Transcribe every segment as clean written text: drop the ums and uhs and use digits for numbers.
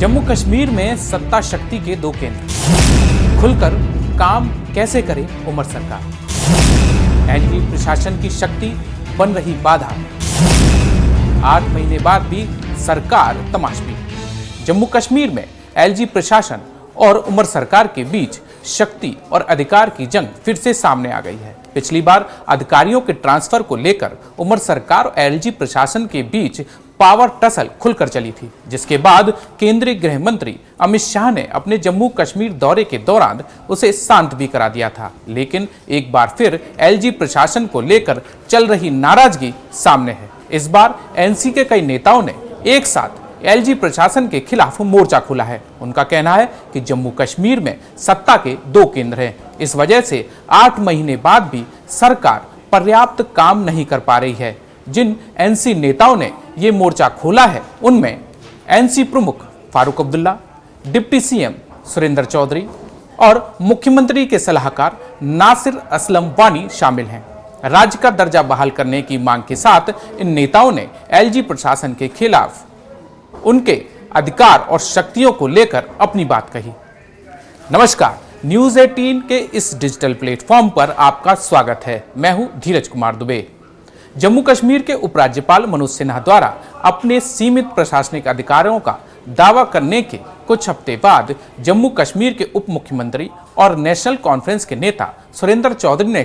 जम्मू कश्मीर में सत्ता शक्ति के दो केंद्र, खुलकर काम कैसे करे उमर सरकार। एलजी प्रशासन की शक्ति बन रही बाधा, 8 महीने बाद भी सरकार तमाशबीन। जम्मू कश्मीर में एलजी प्रशासन और उमर सरकार के बीच शक्ति और अधिकार की जंग फिर से सामने आ गई है। पिछली बार अधिकारियों के ट्रांसफर को लेकर उमर सरकार और एलजी प्रशासन के बीच पावर टसल खुलकर चली थी, जिसके बाद केंद्रीय गृह मंत्री अमित शाह ने अपने जम्मू कश्मीर दौरे के दौरान उसे शांत भी करा दिया था। लेकिन एक बार फिर एलजी प्रशासन को लेकर चल रही नाराजगी सामने है। इस बार एनसी के कई नेताओं ने एक साथ एलजी प्रशासन के खिलाफ मोर्चा खोला है। उनका कहना है कि जम्मू कश्मीर में सत्ता के दो केंद्र हैं, इस वजह से 8 महीने बाद भी सरकार पर्याप्त काम नहीं कर पा रही है। जिन एनसी नेताओं ने ये मोर्चा खोला है उनमें एनसी प्रमुख फारूक अब्दुल्ला, डिप्टी सीएम सुरेंद्र चौधरी और मुख्यमंत्री के सलाहकार नासिर असलम वानी शामिल हैं। राज्य का दर्जा बहाल करने की मांग के साथ इन नेताओं ने एलजी प्रशासन के खिलाफ उनके अधिकार और शक्तियों को लेकर अपनी बात कही। नमस्कार, न्यूज़ 18 के इस डिजिटल प्लेटफॉर्म पर आपका स्वागत है। मैं हूं धीरज कुमार दुबे। जम्मू कश्मीर के उपराज्यपाल मनोज सिन्हा द्वारा अपने सीमित प्रशासनिक अधिकारों का दावा करने के कुछ हफ्ते बाद जम्मू कश्मीर के उप मुख्यमंत्री और नेशनल कॉन्फ्रेंस के नेता सुरेंद्र चौधरी ने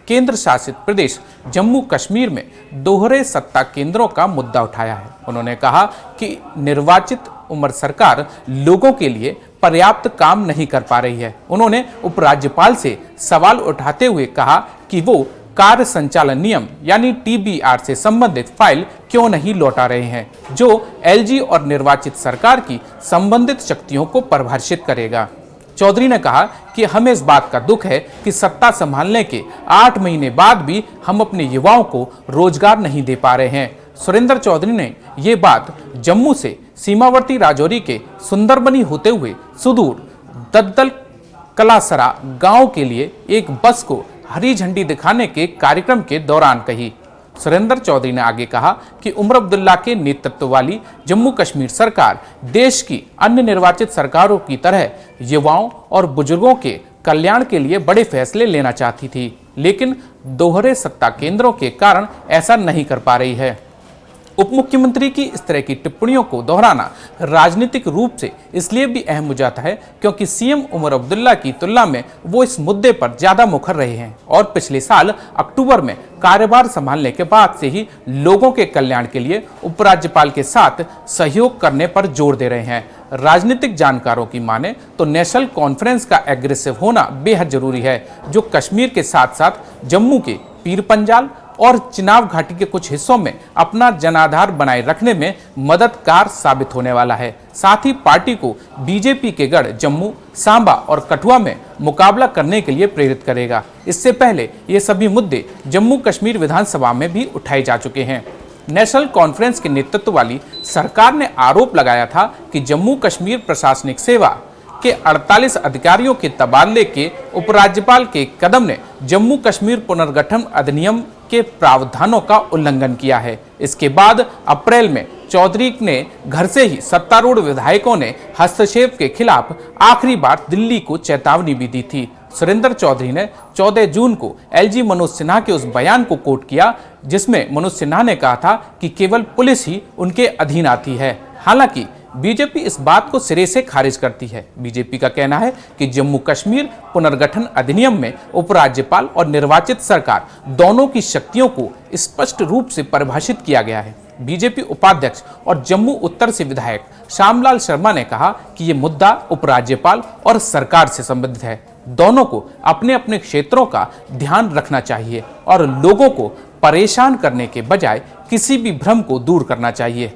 केंद्र शासित प्रदेश जम्मू कश्मीर में दोहरे सत्ता केंद्रों का मुद्दा उठाया है। उन्होंने कहा कि निर्वाचित उमर सरकार लोगों के लिए पर्याप्त काम नहीं कर पा रही है। उन्होंने उपराज्यपाल से सवाल उठाते हुए कहा कि वो कार्य संचालन नियम यानी टीबीआर से संबंधित फाइल क्यों नहीं लौटा रहे हैं, जो एलजी और निर्वाचित सरकार की संबंधित शक्तियों को परिभाषित करेगा। चौधरी ने कहा कि हमें इस बात का दुख है कि सत्ता संभालने के 8 महीने बाद भी हम अपने युवाओं को रोजगार नहीं दे पा रहे हैं। सुरेंद्र चौधरी ने ये बात जम्मू से सीमावर्ती राजौरी के सुंदरबनी होते हुए सुदूर दद्दल कलासरा गांव के लिए एक बस को हरी झंडी दिखाने के कार्यक्रम के दौरान कही। सुरेंद्र चौधरी ने आगे कहा कि उमर अब्दुल्ला के नेतृत्व वाली जम्मू कश्मीर सरकार देश की अन्य निर्वाचित सरकारों की तरह युवाओं और बुजुर्गों के कल्याण के लिए बड़े फैसले लेना चाहती थी, लेकिन दोहरे सत्ता केंद्रों के कारण ऐसा नहीं कर पा रही है। उप मुख्यमंत्री की इस तरह की टिप्पणियों को दोहराना राजनीतिक रूप से इसलिए भी अहम हो जाता है क्योंकि सीएम उमर अब्दुल्ला की तुलना में वो इस मुद्दे पर ज्यादा मुखर रहे हैं और पिछले साल अक्टूबर में कार्यभार संभालने के बाद से ही लोगों के कल्याण के लिए उपराज्यपाल के साथ सहयोग करने पर जोर दे रहे हैं। राजनीतिक जानकारों की माने तो नेशनल कॉन्फ्रेंस का एग्रेसिव होना बेहद जरूरी है, जो कश्मीर के साथ साथ जम्मू के पीर पंजाल और चिनाब घाटी के कुछ हिस्सों में अपना जनाधार बनाए रखने में मददगार साबित होने वाला है। साथ ही पार्टी को बीजेपी के गढ़ जम्मू, सांबा और कठुआ में मुकाबला करने के लिए प्रेरित करेगा। इससे पहले ये सभी मुद्दे जम्मू कश्मीर विधानसभा में भी उठाए जा चुके हैं। नेशनल कॉन्फ्रेंस के नेतृत्व वाली सरकार ने आरोप लगाया था कि जम्मू कश्मीर प्रशासनिक सेवा के 48 अधिकारियों के तबादले के उपराज्यपाल के कदम ने जम्मू कश्मीर पुनर्गठन अधिनियम के प्रावधानों का उल्लंघन किया है। इसके बाद अप्रैल में चौधरी ने घर से ही सत्तारूढ़ विधायकों ने हस्तक्षेप के खिलाफ आखिरी बार दिल्ली को चेतावनी भी दी थी। सुरेंद्र चौधरी ने 14 जून को एलजी मनोज सिन्हा के उस बयान को कोट किया जिसमें मनोज सिन्हा ने कहा था कि केवल पुलिस ही उनके अधीन आती है। हालांकि बीजेपी इस बात को सिरे से खारिज करती है। बीजेपी का कहना है कि जम्मू कश्मीर पुनर्गठन अधिनियम में उपराज्यपाल और निर्वाचित सरकार दोनों की शक्तियों को स्पष्ट रूप से परिभाषित किया गया है। बीजेपी उपाध्यक्ष और जम्मू उत्तर से विधायक श्यामलाल शर्मा ने कहा कि ये मुद्दा उपराज्यपाल और सरकार से संबंधित है। दोनों को अपने अपने क्षेत्रों का ध्यान रखना चाहिए और लोगों को परेशान करने के बजाय किसी भी भ्रम को दूर करना चाहिए।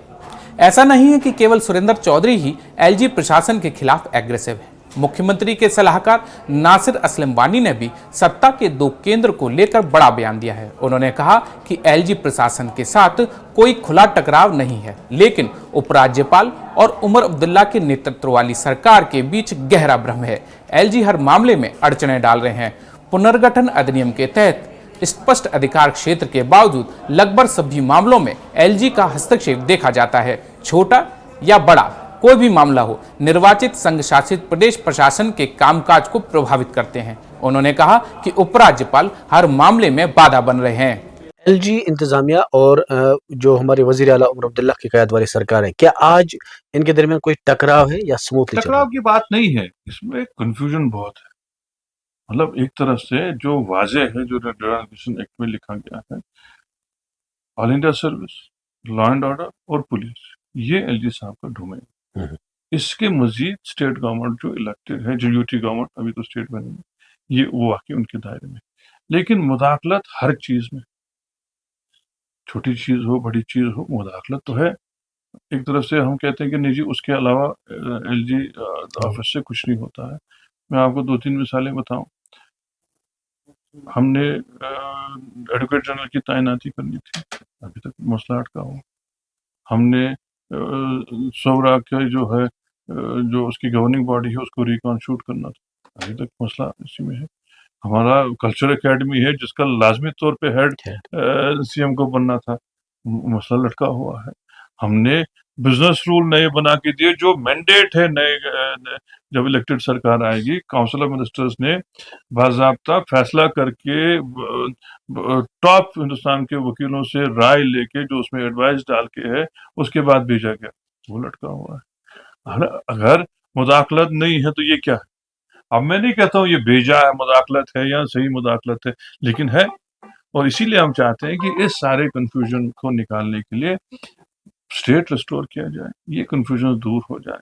ऐसा नहीं है कि केवल सुरेंद्र चौधरी ही एलजी प्रशासन के खिलाफ एग्रेसिव है। मुख्यमंत्री के सलाहकार नासिर असलम वानी ने भी सत्ता के दो केंद्र को लेकर बड़ा बयान दिया है। उन्होंने कहा कि एलजी प्रशासन के साथ कोई खुला टकराव नहीं है, लेकिन उपराज्यपाल और उमर अब्दुल्ला के नेतृत्व वाली सरकार के बीच गहरा भ्रम है। एलजी हर मामले में अड़चने डाल रहे हैं। पुनर्गठन अधिनियम के तहत स्पष्ट अधिकार क्षेत्र के बावजूद लगभग सभी मामलों में एलजी का हस्तक्षेप देखा जाता है। छोटा या बड़ा कोई भी मामला हो, निर्वाचित संघ शासित प्रदेश प्रशासन के कामकाज को प्रभावित करते हैं। उन्होंने कहा कि उपराज्यपाल हर मामले में बाधा बन रहे हैं। एलजी इंतजामिया और जो हमारे वजीर आला उमर अब्दुल्ला की क़यादत वाली सरकार है, क्या आज इनके दरमियान कोई टकराव है या स्मूथली चल रहा टकराव की बात नहीं है, इसमें कंफ्यूजन बहुत है। मतलब एक तरफ से जो वाज़ेह है, जो रेगुलेशन एक्ट में लिखा गया है, all India service, law and order और पुलिस, ये एलजी साहब का डोमेन है। इसके मजीद स्टेट गवर्नमेंट जो इलेक्टेड है, जो यूटी गवर्नमेंट अभी तो स्टेट बनी है, ये वो वाकई उनके दायरे में। लेकिन मुदाखलत हर चीज में, छोटी चीज हो बड़ी चीज हो, मुदाखलत तो है। एक तरफ से हम कहते हैं कि नहीं जी, उसके अलावा एलजी ऑफिस से कुछ नहीं होता है। मैं आपको 2-3 मिसालें बताऊं। हमने एडवोकेट जनरल की तैनाती करनी थी, अभी तक मसला अटका हुआ। हमने सोवरा के जो है, जो उसकी गवर्निंग बॉडी है, उसको रिकॉन्स्टिट्यूट करना था, अभी तक मसला इसी में है। हमारा कल्चर एकेडमी है, जिसका लाजमी तौर पे हेड सीएम को बनना था, मसला लटका हुआ है। हमने बिजनेस रूल नए बना के दिए, जो मैंडेट है नए, जब इलेक्टेड सरकार आएगी, काउंसिल ऑफ मिनिस्टर्स ने बाज़ाब्ता फैसला करके टॉप हिंदुस्तान के वकीलों से राय लेके, जो उसमें एडवाइस डाल के है, उसके बाद भेजा गया, वो लटका हुआ है। अगर मुदाखलत नहीं है तो ये क्या है? अब मैं नहीं कहता हूँ ये भेजा है, मुदाखलत है या सही मुदाखलत है, लेकिन है। और इसीलिए हम चाहते हैं कि इस सारे कंफ्यूजन को निकालने के लिए स्टेट रिस्टोर किया जाए, ये कंफ्यूजन दूर हो जाए,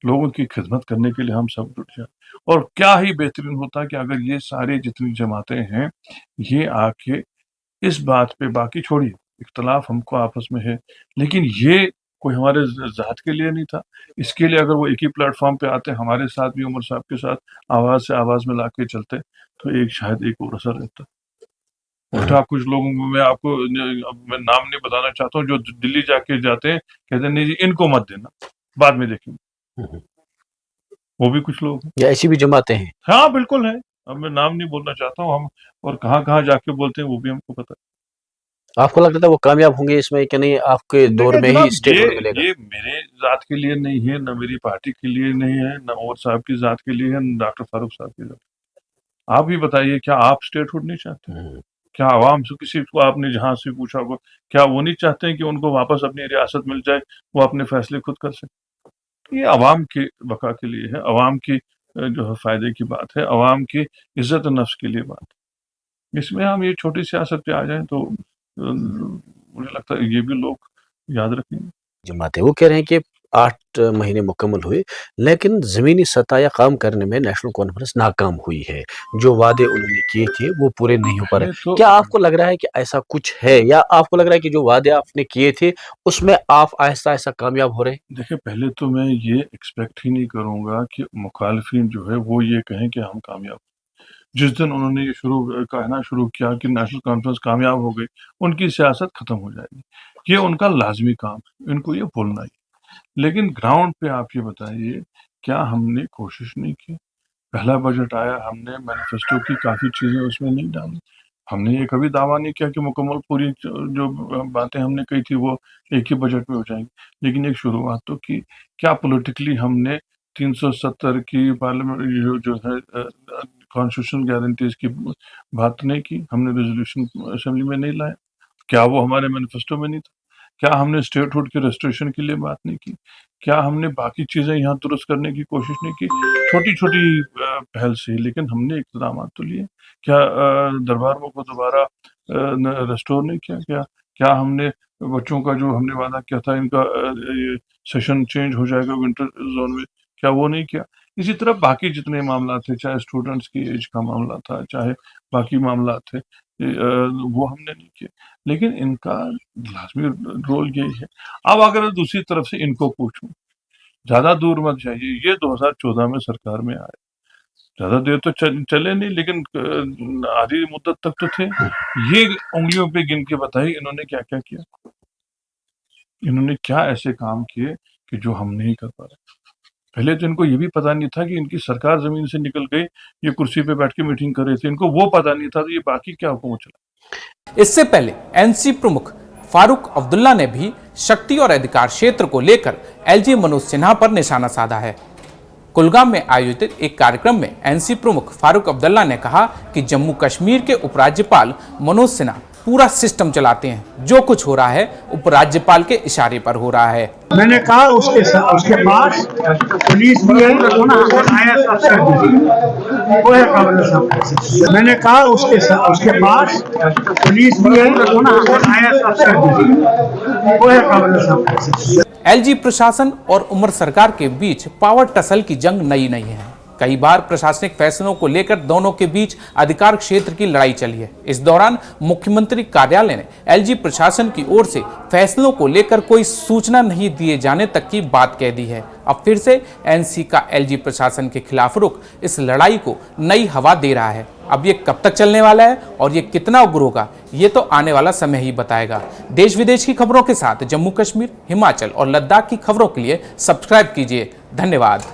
लोगों की खिदमत करने के लिए हम सब जुट जाए। और क्या ही बेहतरीन होता कि अगर ये सारी जितनी जमातें हैं, ये आके इस बात पे, बाकी छोड़िए इख्तलाफ हमको आपस में है, लेकिन ये कोई हमारे ज़ात के लिए नहीं था। इसके लिए अगर वो एक ही प्लेटफॉर्म पे आते, हमारे साथ भी उमर साहब के साथ आवाज़ से आवाज़ मिला के चलते, तो एक शायद एक और असर रहता। उल्टा कुछ लोगों को मैं आपको मैं नाम नहीं बताना चाहता हूँ, जो दिल्ली जाके जाते हैं, कहते हैं नहीं जी इनको मत देना, बाद में देखेंगे। वो भी कुछ लोग हैं, या ऐसी भी जमातें हैं? हाँ बिल्कुल है। अब मैं नाम नहीं बोलना चाहता हूँ हम, और कहाँ जाके बोलते हैं वो भी हमको पता है। आपको लगता था वो कामयाब होंगे इसमें कि नहीं, आपके दौर में ही स्टेटहुड मिलेगा? ये मेरे जात के लिए नहीं है, न मेरी पार्टी के लिए नहीं है, न उमर साहब की जात के लिए है, न डॉक्टर फारूक साहब की जात। आप ही बताइए, क्या आप स्टेटहुड नहीं चाहते? क्या आवाम से किसी को आपने जहां से पूछा होगा, क्या वो नहीं चाहते हैं कि उनको वापस अपनी रियासत मिल जाए, वो अपने फैसले खुद कर सके? ये आवाम की बका के लिए है, आवाम की जो है फायदे की बात है, आवाम की इज्जत नफ्स के लिए बात है। इसमें हम ये छोटी सियासत पे आ जाएं तो मुझे लगता है ये भी लोग याद रखेंगे। जमातें वो कह रहे हैं कि 8 महीने मुकम्मल हुए, लेकिन ज़मीनी सतह या काम करने में नेशनल कॉन्फ्रेंस नाकाम हुई है। जो वादे उन्होंने किए थे वो पूरे नहीं हो पा रहे। तो क्या आपको लग रहा है कि ऐसा कुछ है, या आपको लग रहा है कि जो वादे आपने किए थे उसमें आप आहिस्ता-आहिस्ता कामयाब हो रहे हैं? देखिए, पहले तो मैं ये एक्सपेक्ट ही नहीं करूँगा कि मुखालिफिन जो है वो ये कहें कि हम कामयाब। जिस दिन उन्होंने ये कहना शुरू किया कि नेशनल कॉन्फ्रेंस कामयाब हो गई, उनकी सियासत खत्म हो जाएगी। ये उनका लाज़मी काम है, इनको ये बोलना ही। लेकिन ग्राउंड पे आप ये बताइए, क्या हमने कोशिश नहीं की? पहला बजट आया, हमने मैनिफेस्टो की काफ़ी चीज़ें उसमें नहीं डाली। हमने ये कभी दावा नहीं किया कि मुकम्मल पूरी जो बातें हमने कही थी वो एक ही बजट में हो जाएंगी, लेकिन एक शुरुआत तो की। क्या पॉलिटिकली हमने 370 की पार्लियामेंट जो है कॉन्स्टिट्यूशनल गारंटीज की बात नहीं की? हमने रेजोल्यूशन असेंबली में नहीं लाया? क्या वो हमारे मैनिफेस्टो में नहीं था? क्या हमने स्टेटहुड के रेस्टोरेशन के लिए बात नहीं की? क्या हमने बाकी चीज़ें यहाँ दुरुस्त करने की कोशिश नहीं की? छोटी-छोटी पहल से, लेकिन हमने इक़दामात तो लिए। क्या दरबारों को दोबारा रेस्टोर नहीं किया? क्या हमने बच्चों का जो हमने वादा किया था, इनका ये सेशन चेंज हो जाएगा विंटर ज़ोन में, क्या वो नहीं किया? इसी तरह बाकी जितने मामला थे, चाहे स्टूडेंट्स की एज का मामला था, चाहे बाकी मामला थे, वो हमने नहीं किए। लेकिन इनका लाज़मी रोल यही है। अब अगर दूसरी तरफ से इनको पूछूँ, ज़्यादा दूर मत जाइए, ये 2014 में सरकार में आए। ज़्यादा देर तो चले नहीं, लेकिन आधी मुद्दत तक तो थे। ये उँगलियों पे गिन के बताइए इन्होंने क्या-क्या किया? इन्होंने क्या ऐसे काम किए कि जो हम नहीं कर पा रहे? पहले तो इनको ये भी पता नहीं था कि इनकी सरकार ज़मीन से निकल गई, ये कुर्सी पे बैठ के मीटिंग कर रहे थे। इनको वो पता नहीं था, तो ये बाकी क्या हुकूमत चला? इससे पहले एनसी प्रमुख फारूक अब्दुल्ला ने भी शक्ति और अधिकार क्षेत्र को लेकर एलजी मनोज सिन्हा पर निशाना साधा है। कुलगाम में आयोजित एक कार्यक्रम में एनसी प्रमुख फारूक अब्दुल्ला ने कहा कि जम्मू कश्मीर के उपराज्यपाल मनोज सिन्हा पूरा सिस्टम चलाते हैं, जो कुछ हो रहा है उपराज्यपाल के इशारे पर हो रहा है। मैंने कहा उसके पास पुलिस भी है, IAS अफसर भी है, वो है गवर्नर साहब। मैंने कहा उसके पास पुलिस भी है, IAS अफसर भी है, वो है गवर्नर साहब। एलजी प्रशासन और उमर सरकार के बीच पावर टसल की जंग नई नहीं है। कई बार प्रशासनिक फैसलों को लेकर दोनों के बीच अधिकार क्षेत्र की लड़ाई चली है। इस दौरान मुख्यमंत्री कार्यालय ने एलजी प्रशासन की ओर से फैसलों को लेकर कोई सूचना नहीं दिए जाने तक की बात कह दी है। अब फिर से एनसी का एलजी प्रशासन के खिलाफ रुख इस लड़ाई को नई हवा दे रहा है। अब ये कब तक चलने वाला है और ये कितना उग्र होगा, ये तो आने वाला समय ही बताएगा। देश विदेश की खबरों के साथ जम्मू कश्मीर, हिमाचल और लद्दाख की खबरों के लिए सब्सक्राइब कीजिए। धन्यवाद।